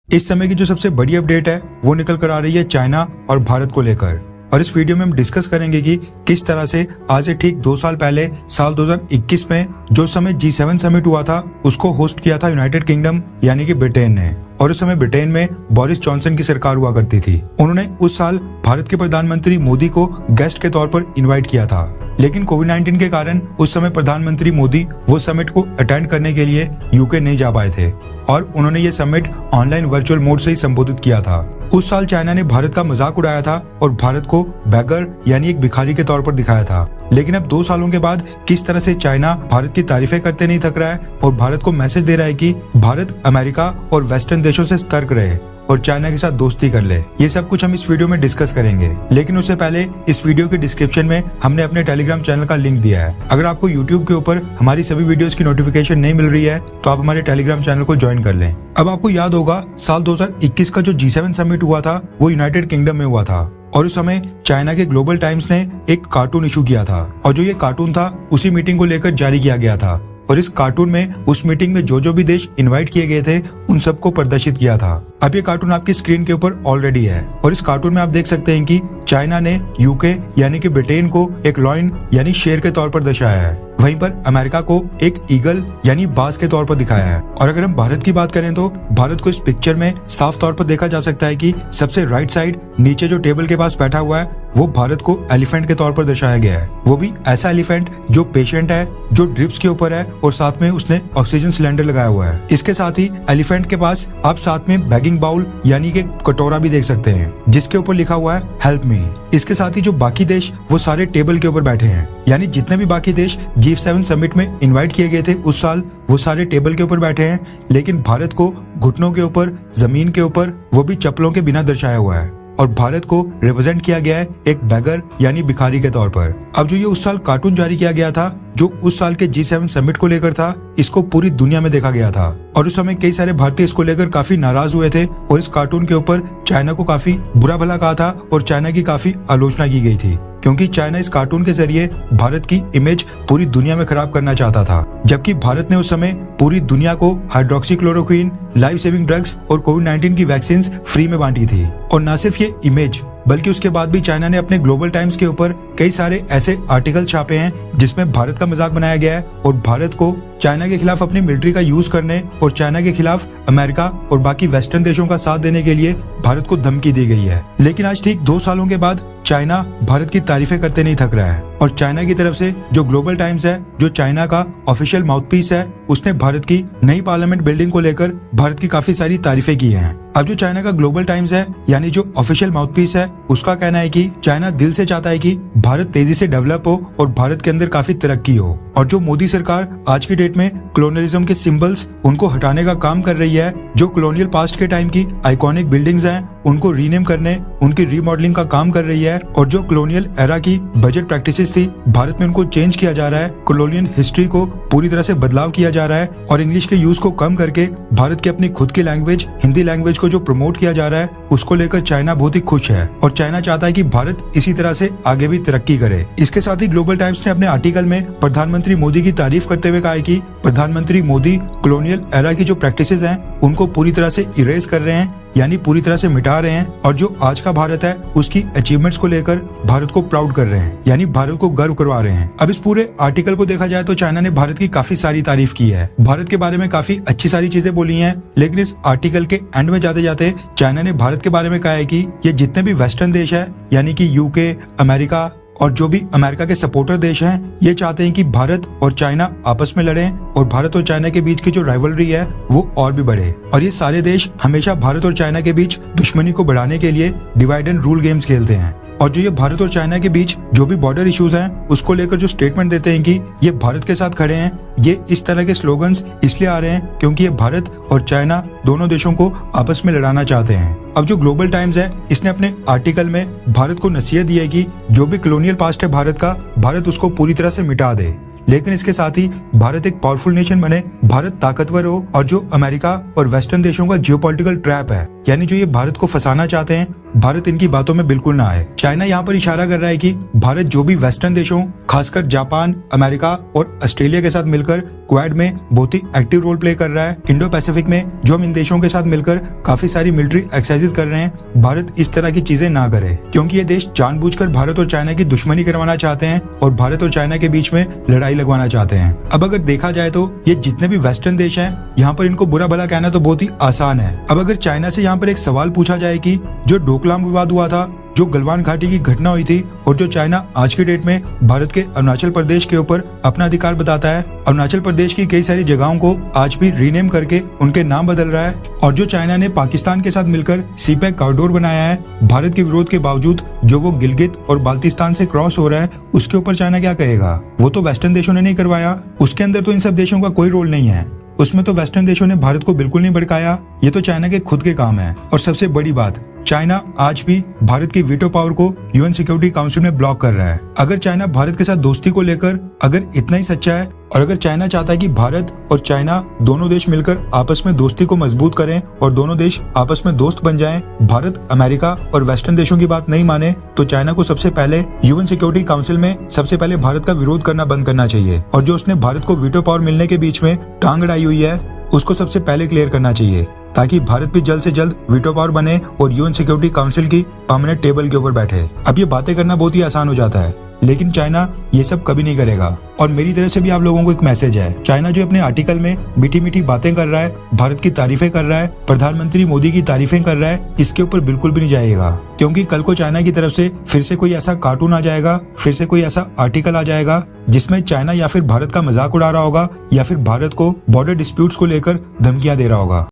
इस समय की जो सबसे बड़ी अपडेट है वो निकल कर आ रही है चाइना और भारत को लेकर। और इस वीडियो में हम डिस्कस करेंगे कि किस तरह से आज से ठीक 2 साल पहले साल 2021 में जो समय G7 समिट हुआ था उसको होस्ट किया था यूनाइटेड किंगडम यानी कि ब्रिटेन ने। और उस समय ब्रिटेन में बोरिस जॉनसन की सरकार हुआ करती थी। उन्होंने उस साल भारत के प्रधानमंत्री मोदी को गेस्ट के तौर पर इन्वाइट किया था, लेकिन कोविड-19 के कारण उस समय प्रधानमंत्री मोदी वो समिट को अटेंड करने के लिए यूके नहीं जा पाए थे और उन्होंने ये समिट ऑनलाइन वर्चुअल मोड से ही संबोधित किया था। उस साल चाइना ने भारत का मजाक उड़ाया था और भारत को बैगर यानी एक भिखारी के तौर पर दिखाया था। लेकिन अब 2 सालों के बाद किस तरह से चाइना भारत की तारीफें करते नहीं थक रहा है और भारत को मैसेज दे रहा है कि भारत अमेरिका और वेस्टर्न देशों से सतर्क रहे और चाइना के साथ दोस्ती कर ले, ये सब कुछ हम इस वीडियो में डिस्कस करेंगे। लेकिन उससे पहले इस वीडियो के डिस्क्रिप्शन में हमने अपने टेलीग्राम चैनल का लिंक दिया है। अगर आपको यूट्यूब के ऊपर हमारी सभी वीडियोस की नोटिफिकेशन नहीं मिल रही है तो आप हमारे टेलीग्राम चैनल को ज्वाइन कर लें। अब आपको याद होगा साल 2021 का जो G7 समिट हुआ था वो यूनाइटेड किंगडम में हुआ था और उस समय चाइना के ग्लोबल टाइम्स ने एक कार्टून इशू किया था और जो ये कार्टून था उसी मीटिंग को लेकर जारी किया गया था। और इस कार्टून में उस मीटिंग में जो भी देश इनवाइट किए गए थे उन सबको प्रदर्शित किया था। अब ये कार्टून आपकी स्क्रीन के ऊपर ऑलरेडी है और इस कार्टून में आप देख सकते हैं कि चाइना ने यूके यानी कि ब्रिटेन को एक लॉयन यानी शेर के तौर पर दर्शाया है, वहीं पर अमेरिका को एक ईगल यानी बाज के तौर पर दिखाया है। और अगर हम भारत की बात करें तो भारत को इस पिक्चर में साफ तौर पर देखा जा सकता है कि सबसे राइट साइड नीचे जो टेबल के पास बैठा हुआ है वो भारत को एलिफेंट के तौर पर दर्शाया गया है, वो भी ऐसा एलिफेंट जो पेशेंट है, जो ड्रिप्स के ऊपर है और साथ में उसने ऑक्सीजन सिलेंडर लगाया हुआ है। इसके साथ ही एलिफेंट के पास आप साथ में बैगिंग बाउल यानी कि कटोरा भी देख सकते हैं जिसके ऊपर लिखा हुआ है हेल्प मी। इसके साथ ही जो बाकी देश वो सारे टेबल के ऊपर बैठे हैं, यानी जितने भी बाकी देश G7 समिट में इनवाइट किए गए थे उस साल वो सारे टेबल के ऊपर बैठे हैं, लेकिन भारत को घुटनों के ऊपर, जमीन के ऊपर, वो भी चप्पलों के बिना दर्शाया हुआ है और भारत को रिप्रेजेंट किया गया है एक बैगर यानी भिखारी के तौर पर। अब जो ये उस साल कार्टून जारी किया गया था जो उस साल के G7 समिट को लेकर था, इसको पूरी दुनिया में देखा गया था और उस समय कई सारे भारतीय इसको लेकर काफी नाराज हुए थे और इस कार्टून के ऊपर चाइना को काफी बुरा भला कहा था और चाइना की काफी आलोचना की गई थी, क्योंकि चाइना इस कार्टून के जरिए भारत की इमेज पूरी दुनिया में खराब करना चाहता था। जबकि भारत ने उस समय पूरी दुनिया को हाइड्रोक्सीक्लोरोक्विन, लाइफ सेविंग ड्रग्स और कोविड-19 की वैक्सीन फ्री में बांटी थी। और न सिर्फ ये इमेज बल्कि उसके बाद भी चाइना ने अपने ग्लोबल टाइम्स के ऊपर कई सारे ऐसे आर्टिकल छापे हैं जिसमें भारत का मजाक बनाया गया है और भारत को चाइना के खिलाफ अपनी मिलिट्री का यूज करने और चाइना के खिलाफ अमेरिका और बाकी वेस्टर्न देशों का साथ देने के लिए भारत को धमकी दी गई है। लेकिन आज ठीक 2 सालों के बाद चाइना भारत की तारीफें करते नहीं थक रहा है और चाइना की तरफ से जो ग्लोबल टाइम्स है, जो चाइना का ऑफिशियल माउथपीस है, उसने भारत की नई पार्लियामेंट बिल्डिंग को लेकर भारत की काफी सारी तारीफें की हैं। अब जो चाइना का ग्लोबल टाइम्स है यानी जो ऑफिशियल माउथपीस है, उसका कहना है कि चाइना दिल से चाहता है कि भारत तेजी से डेवलप हो और भारत के अंदर काफी तरक्की हो। और जो मोदी सरकार आज की डेट में कॉलोनियलिज्म के सिंबल्स उनको हटाने का काम कर रही है, जो कॉलोनियल पास्ट के टाइम की आइकॉनिक बिल्डिंग्स हैं उनको रीनेम करने, उनकी रीमॉडलिंग का काम कर रही है और जो कॉलोनियल एरा की बजट प्रैक्टिसेस थी भारत में उनको चेंज किया जा रहा है, कॉलोनियल हिस्ट्री को पूरी तरह से बदलाव किया जा रहा है और इंग्लिश के यूज को कम करके भारत की अपनी खुद की लैंग्वेज हिंदी लैंग्वेज को जो प्रमोट किया जा रहा है उसको लेकर चाइना बहुत ही खुश है और चाइना चाहता है कि भारत इसी तरह से आगे भी तरक्की करे। इसके साथ ही ग्लोबल टाइम्स ने अपने आर्टिकल में प्रधानमंत्री मोदी की तारीफ करते हुए कहा है कि प्रधानमंत्री मोदी कॉलोनियल एरा की जो प्रैक्टिसेस हैं उनको पूरी तरह से इरेज कर रहे हैं, यानी पूरी तरह से मिटा रहे हैं और जो आज का भारत है उसकी अचीवमेंट्स को लेकर भारत को प्राउड कर रहे हैं, यानी भारत को गर्व करवा रहे हैं। अब इस पूरे आर्टिकल को देखा जाए तो चाइना ने भारत की काफी सारी तारीफ की है, भारत के बारे में काफी अच्छी सारी चीजें बोली हैं, लेकिन इस आर्टिकल के एंड में जाते जाते चाइना ने भारत के बारे में कहा है कि ये जितने भी वेस्टर्न देश है यानी कि यूके, अमेरिका और जो भी अमेरिका के सपोर्टर देश हैं, ये चाहते हैं कि भारत और चाइना आपस में लड़ें और भारत और चाइना के बीच की जो राइवलरी है वो और भी बढ़े। और ये सारे देश हमेशा भारत और चाइना के बीच दुश्मनी को बढ़ाने के लिए डिवाइड एंड रूल गेम्स खेलते हैं। और जो ये भारत और चाइना के बीच जो भी बॉर्डर इश्यूज हैं उसको लेकर जो स्टेटमेंट देते हैं कि ये भारत के साथ खड़े हैं, ये इस तरह के स्लोगन्स इसलिए आ रहे हैं क्योंकि ये भारत और चाइना दोनों देशों को आपस में लड़ाना चाहते हैं। अब जो ग्लोबल टाइम्स है इसने अपने आर्टिकल में भारत को नसीहत दी है कि जो भी कॉलोनियल पास्ट है भारत का, भारत उसको पूरी तरह से मिटा दे, लेकिन इसके साथ ही भारत एक पावरफुल नेशन बने, भारत ताकतवर हो और जो अमेरिका और वेस्टर्न देशों का जियोपॉलिटिकल ट्रैप है, यानी जो ये भारत को फंसाना चाहते हैं, भारत इनकी बातों में बिल्कुल ना आए। चाइना यहाँ पर इशारा कर रहा है कि भारत जो भी वेस्टर्न देशों खासकर जापान, अमेरिका और ऑस्ट्रेलिया के साथ मिलकर क्वाड में बहुत ही एक्टिव रोल प्ले कर रहा है, इंडो पैसिफिक में जो हम इन देशों के साथ मिलकर काफी सारी मिलिट्री एक्सरसाइजेज कर रहे हैं, भारत इस तरह की चीजें ना करे, क्योंकि ये देश जानबूझकर भारत और चाइना की दुश्मनी करवाना चाहते हैं और भारत और चाइना के बीच में लड़ाई लगवाना चाहते हैं। अब अगर देखा जाए तो ये जितने भी वेस्टर्न देश हैं, यहाँ पर इनको बुरा भला कहना तो बहुत ही आसान है। अब अगर चाइना से यहाँ पर एक सवाल पूछा जाए कि जो डोकलाम विवाद हुआ था, जो गलवान घाटी की घटना हुई थी और जो चाइना आज की डेट में भारत के अरुणाचल प्रदेश के ऊपर अपना अधिकार बताता है, अरुणाचल प्रदेश की कई सारी जगहों को आज भी रीनेम करके उनके नाम बदल रहा है, और जो चाइना ने पाकिस्तान के साथ मिलकर सीपैक कॉरिडोर बनाया है भारत के विरोध के बावजूद, जो वो गिलगित और बाल्टिस्तान से क्रॉस हो रहा है, उसके ऊपर चाइना क्या कहेगा? वो तो वेस्टर्न देशों ने नहीं करवाया, उसके अंदर तो इन सब देशों का कोई रोल नहीं है, उसमें तो वेस्टर्न देशों ने भारत को बिल्कुल नहीं भड़काया, ये तो चाइना के खुद के काम है। और सबसे बड़ी बात, चाइना आज भी भारत की वीटो पावर को यूएन सिक्योरिटी काउंसिल में ब्लॉक कर रहा है। अगर चाइना भारत के साथ दोस्ती को लेकर अगर इतना ही सच्चा है और अगर चाइना चाहता है कि भारत और चाइना दोनों देश मिलकर आपस में दोस्ती को मजबूत करें और दोनों देश आपस में दोस्त बन जाएं, भारत अमेरिका और वेस्टर्न देशों की बात नहीं माने, तो चाइना को सबसे पहले यूएन सिक्योरिटी काउंसिल में सबसे पहले भारत का विरोध करना बंद करना चाहिए, और जो उसने भारत को वीटो पावर मिलने के बीच में टांग अड़ाई हुई है उसको सबसे पहले क्लियर करना चाहिए, ताकि भारत भी जल्द से जल्द वीटो पावर बने और यूएन सिक्योरिटी काउंसिल की परमानेंट टेबल के ऊपर बैठे। अब ये बातें करना बहुत ही आसान हो जाता है, लेकिन चाइना ये सब कभी नहीं करेगा। और मेरी तरफ से भी आप लोगों को एक मैसेज है, चाइना जो अपने आर्टिकल में मीठी मीठी बातें कर रहा है, भारत की तारीफें कर रहा है, प्रधानमंत्री मोदी की तारीफें कर रहा है, इसके ऊपर बिल्कुल भी नहीं जाएगा, क्योंकि कल को चाइना की तरफ से फिर से कोई ऐसा कार्टून आ जाएगा, फिर से कोई ऐसा आर्टिकल आ जाएगा जिसमें चाइना या फिर भारत का मजाक उड़ा रहा होगा या फिर भारत को बॉर्डर डिस्प्यूट्स को लेकर धमकियां दे रहा होगा।